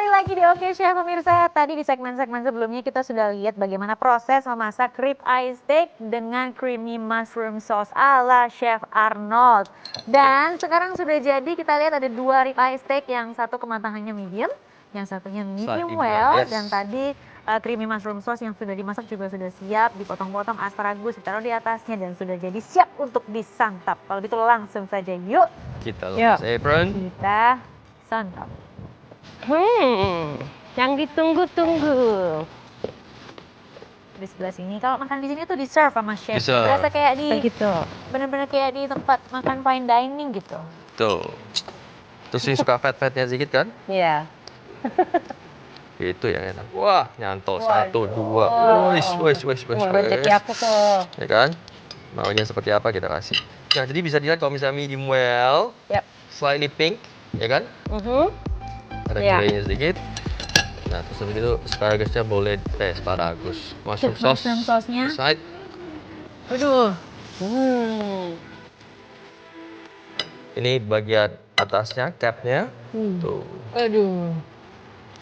Kembali lagi di Oke Chef pemirsa. Tadi di segmen-segmen sebelumnya kita sudah lihat bagaimana proses memasak rib eye steak dengan creamy mushroom sauce ala Chef Arnold. Dan sekarang sudah jadi, kita lihat ada 2 rib eye steak, yang satu kematangannya medium, yang satunya medium well. Yes. Dan tadi creamy mushroom sauce yang sudah dimasak juga sudah siap, dipotong-potong asparagus, ditaruh di atasnya dan sudah jadi siap untuk disantap. Kalau gitu langsung saja yuk Kita lepas apron. kita santap. Yang ditunggu-tunggu. Di sebelah sini, kalau makan di sini tuh di serve sama chef. Di-serve. Berasa kayak di Begitu. bener-bener kayak di tempat makan fine dining gitu. Tuh. Terus ini suka fat-fatnya sedikit kan? Iya. Itu yang enak. Wah, nyantol. 1, 2. Wes. Rezeki aku tuh. Ya kan? Maunya seperti apa kita kasih. Nah, jadi bisa dilihat kalau misalnya medium well, Yap. slightly pink, ya kan? Ada Iya. cerainya sedikit. Nah, terus habis itu asparagus-nya boleh, asparagus. Mushroom sauce. Mushroom sauce-nya. Side. Aduh. Ini bagian atasnya, capnya. Tuh. Aduh.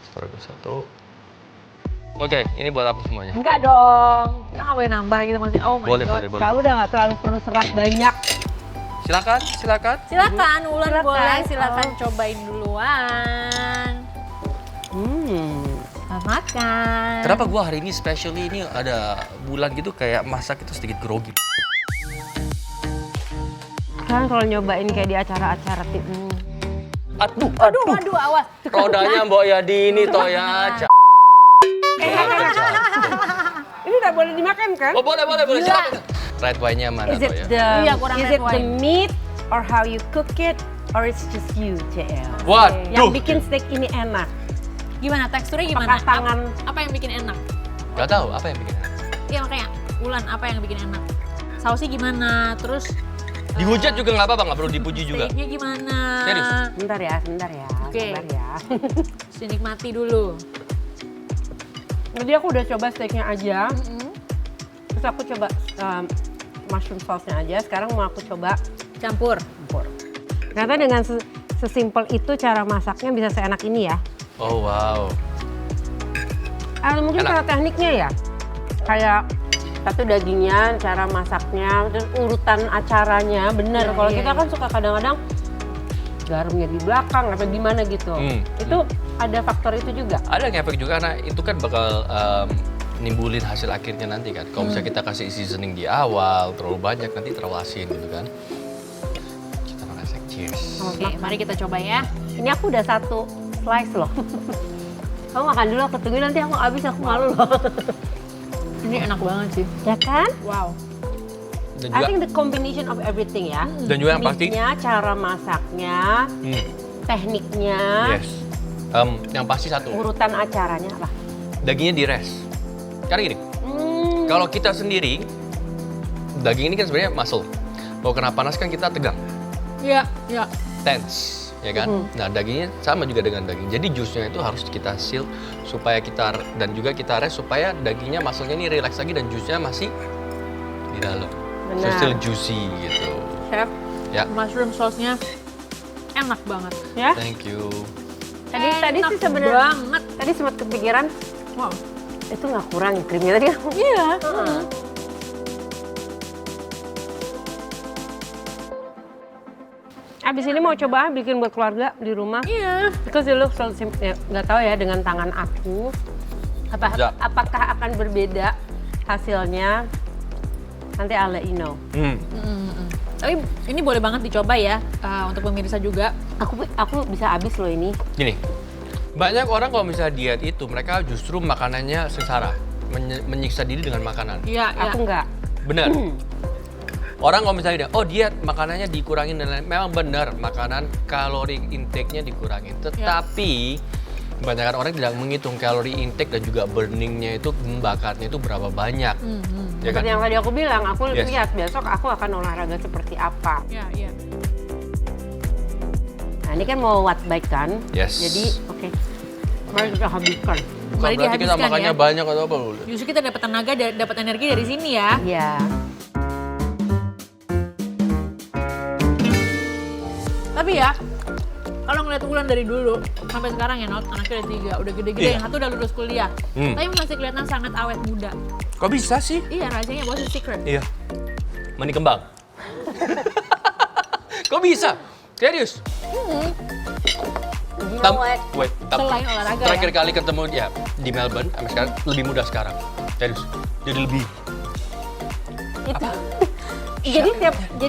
Asparagus 1. Oke, ini buat apa semuanya? Enggak dong. Kita nggak boleh nambah gitu maksudnya. Oh my Boleh, god. boleh. Kamu udah nggak terlalu perlu serat banyak. Silakan. Silakan, Ulan Silakan. boleh. Silakan cobain duluan. Selamat makan. Kenapa gua hari ini specially ini ada bulan gitu kayak masak itu sedikit grogi. Kan kalau nyobain kayak di acara-acara Aduh, Aduh, awas. rodanya Mbok Yadini toh ya. Ini nggak boleh dimakan kan? Oh, boleh. Silakan. Red wine-nya mana Is toh it ya? the Iya, kurang is red it the wine. meat or how you cook it or it's just you, CL? Waduh. Yang bikin steak ini enak. Gimana teksturnya gimana? Apakah tangan Apa yang bikin enak? Gak tahu apa yang bikin enak. Iya makanya, Ulan apa yang bikin enak? Sausnya gimana? Terus Dihujat juga nggak apa-apa, nggak perlu dipuji juga. steaknya gimana? Serius? Bentar ya. Oke. Sabar ya. Terus nikmati dulu. Tadi aku udah coba steaknya aja. Terus aku coba mushroom sauce-nya aja. Sekarang mau aku coba Campur. campur. Ternyata dengan sesimpel itu cara masaknya bisa seenak ini ya. Oh wow. Mungkin Enak. cara tekniknya ya. Kayak satu dagingnya, cara masaknya, terus urutan acaranya bener. Iya, Kalau iya, kita iya. kan suka kadang-kadang garamnya di belakang atau gimana gitu. Itu ada faktor itu juga. Ada ngefek juga karena itu kan bakal nimbulin hasil akhirnya nanti kan. Kalau misalnya kita kasih seasoning di awal terlalu banyak nanti terlalu asin gitu kan. Kita makan steak. Cheers. Oke, mari kita coba ya. Ini aku udah 1 slice loh. Kamu makan dulu, aku tungguin nanti aku habis, aku malu loh. Ini enak banget sih. Ya kan? Wow. Dan I juga, think the combination of everything ya. dan juga yang pasti, Meatnya, cara masaknya, tekniknya, yes. Yang pasti satu, urutan acaranya apa? dagingnya di-rest. Karena gini, kalau kita sendiri, daging ini kan sebenarnya muscle. Mau kena panas kan kita tegang, Iya. tense, ya kan? Nah dagingnya sama juga dengan daging. Jadi jusnya itu harus kita seal supaya kita dan juga kita rest supaya dagingnya muscle-nya ini relax lagi dan jusnya masih di dalam. So Benar. still juicy gitu. Chef, Ya, mushroom sauce-nya enak banget. Ya. thank you. Tadi Enak sih sebenarnya banget. tadi sempat kepikiran, Wow. itu nggak kurang ya krimnya tadi. Iya. Abis ini mau coba bikin buat keluarga di rumah. Iya. Because it looks so simple. Ya, nggak tahu ya dengan tangan aku. Ya. Apakah akan berbeda hasilnya? Nanti I'll let you know. Tapi ini boleh banget dicoba ya untuk pemirsa juga. Aku bisa habis loh ini. Gini, banyak orang kalau misalnya diet itu mereka justru makanannya sengsara, menyiksa diri dengan makanan. Iya, Aku nggak. Bener. Orang kalau misalnya diet makanannya dikurangin dan lain, memang benar makanan kalori intake-nya dikurangin. Tetapi kebanyakan orang tidak menghitung kalori intake dan juga burning-nya itu membakarnya itu berapa banyak. Ya kan? Seperti yang tadi aku bilang, aku Yes. lihat besok aku akan olahraga seperti apa. Iya. Nah ini kan mau watt bike kan? Yes. Jadi oke. Mari kita habiskan. Bukan Mari berarti kita dihabiskan makannya ya. banyak atau apa. Justru kita dapat tenaga, dapat energi dari sini ya. Iya. Tapi ya, kalau ngeliat Ulan dari dulu, sampai sekarang ya Not, anaknya udah 3, udah gede-gede, Iya. yang satu udah lulus kuliah. Tapi masih kelihatan sangat awet muda. Kok bisa sih? Iya, rahasianya what's the secret? Iya. Mani kembang. Kok bisa? Serius? You know what? Wait, Selain olahraga terakhir ya? kali ketemu ya di Melbourne, sampai sekarang lebih muda sekarang. Serius. Jadi lebih Jadi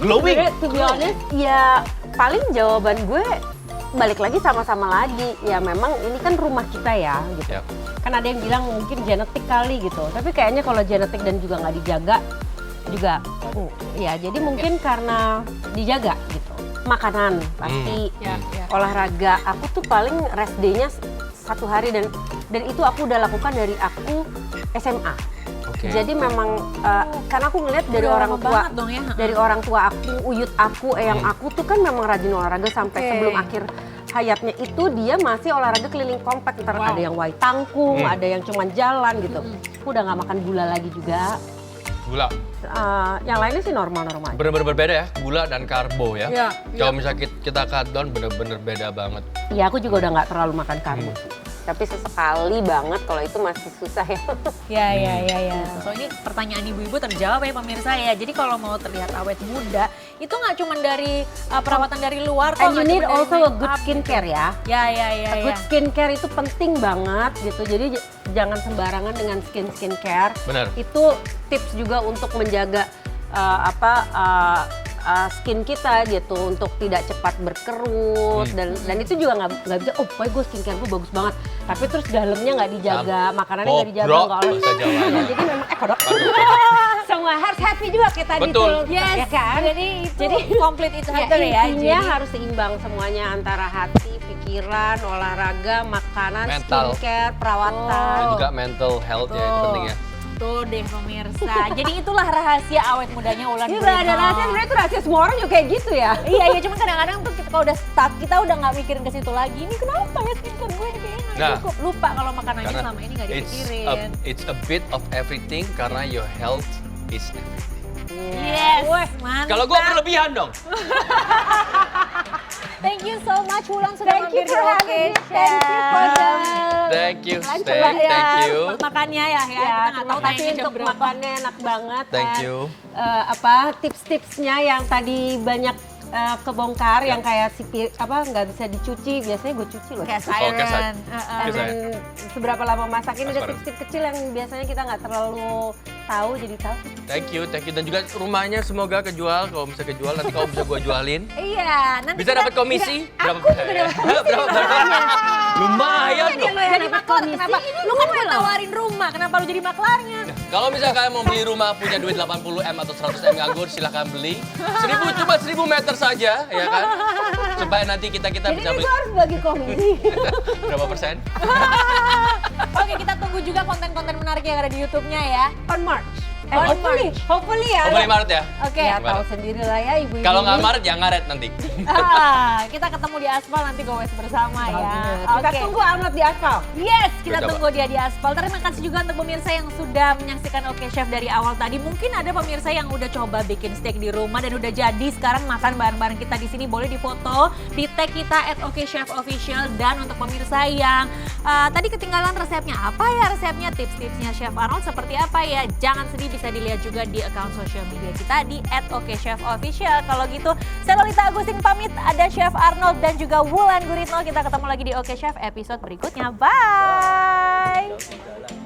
Glowing. sebenarnya to be honest, ya paling jawaban gue balik lagi sama-sama lagi. Ya memang ini kan rumah kita ya gitu. ya. Kan ada yang bilang mungkin genetik kali gitu. Tapi kayaknya kalau genetik dan juga nggak dijaga juga ya jadi mungkin karena dijaga gitu. Makanan pasti, Ya, ya. olahraga. Aku tuh paling rest day-nya 1 hari dan itu aku udah lakukan dari aku SMA. Oke. Jadi memang karena aku ngeliat dari Udah orang lama tua, banget dong ya. dari orang tua aku, uyut aku, eyang aku tuh kan memang rajin olahraga sampai Oke. sebelum akhir hayatnya itu dia masih olahraga keliling komplek. Ntar Wow. ada yang wai tangkung, ada yang cuman jalan gitu. Aku udah nggak makan gula lagi juga. Gula. Yang lainnya sih normal-normal aja. Bener-bener berbeda ya, gula dan karbo ya. Iya, Kalau misalnya kita cut down bener-bener beda banget. Iya, aku juga udah nggak terlalu makan karbo sih. Tapi sesekali banget kalau itu masih susah ya. Ya. So ini pertanyaan ibu-ibu terjawab ya pemirsa ya. Jadi kalau mau terlihat awet muda, itu nggak cuma dari perawatan dari luar kok. And you nggak need cuma dari also a make good up skincare ya. Ya. Good skincare itu penting banget gitu. Jadi jangan sembarangan dengan skincare. Benar. Itu tips juga untuk menjaga skin kita gitu untuk tidak cepat berkerut dan itu juga nggak bisa. Oh, pokoknya gue skincare gue bagus banget. Tapi terus dalamnya nggak dijaga, makanannya nggak dijaga, Bobrok, nggak oleh. bahasa Jawanya. Jadi memang kodok. Aduh. Semua harus happy juga kayak tadi Betul. tuh. Yes, Ya kan? jadi komplit itu Ya, ya. intinya harus seimbang semuanya antara hati, pikiran, olahraga, makanan, Mental. skincare, perawatan. Dan juga mental health ya, itu penting ya. Tuh deh pemirsa. Jadi itulah rahasia awet mudanya Wulan Ini Guritno. nggak ada rahasia, sebenarnya itu rahasia semua orang juga kayak gitu ya. Iya, cuman kadang-kadang tuh kalau udah stuck, kita udah nggak mikirin ke situ lagi. Ini kenapa ya skincare gue ini kayaknya nggak Nah. cukup. Lupa kalau makanannya Karena selama ini nggak dipikirin. it's a bit of everything karena your health is everything. Yes, mantap. Kalau gue berlebihan dong. Thank you so much Wulan sudah Thank you mampir di for Oke having me. Chef. Thank you for the Thank you, Lunch Stay. banget ya. Thank you. Makannya ya, kita Ya, nggak terima tahu kasih tayangnya jam untuk berapa. makannya enak banget. Thank Dan, you. tips-tipsnya yang tadi banyak kebongkar yang kayak nggak bisa dicuci, biasanya gue cuci loh. Cast Oh, cast iron. And then seberapa lama masak ini ada Transparan. tips-tips kecil yang biasanya kita nggak terlalu tahu jadi tahu. Thank you. Dan juga rumahnya semoga kejual. Kalau bisa kejual, nanti kamu bisa gue jualin. Iya, nanti Bisa kita- dapat komisi? Aku juga dapat komisi Berapa? Lumayan loh. Jadi maklar, kenapa? Lu kan mau tawarin rumah, kenapa lu jadi maklarnya? Kalau misalnya kalian mau beli rumah punya duit 80M atau 100M nganggur, silahkan beli. 1000 meter saja, ya kan? Supaya nanti kita Jadi bisa ini beli. gue harus bagi komisi. Berapa persen? Oke, kita tunggu juga konten-konten menarik yang ada di YouTube-nya ya. On March. On Hopefully ya. Oh, beli Maret ya? Oke. Ya tahu sendiri lah ya ibu-ibu. Kalau nggak Maret ya ngaret nanti. Kita ketemu di aspal nanti goes bersama ya. Kita tunggu Arnold di aspal. Yes, kita Coba. tunggu dia di aspal. Terima kasih juga untuk pemirsa yang sudah menyaksikan Oke Chef dari awal tadi. Mungkin ada pemirsa yang udah coba bikin steak di rumah dan udah jadi sekarang makan bareng-bareng kita di sini. Boleh difoto, di tag kita @OkeChefOfficial. Dan untuk pemirsa yang tadi ketinggalan resepnya, apa ya resepnya, tips-tipsnya Chef Arnold seperti apa ya? Jangan sedih, bisa dilihat juga di account sosial media kita di @OkeChefOfficial. Kalau gitu, saya Lolita Agustin pamit. Ada Chef Arnold dan juga Wulan Guritno. Kita ketemu lagi di Oke Chef episode berikutnya. Bye!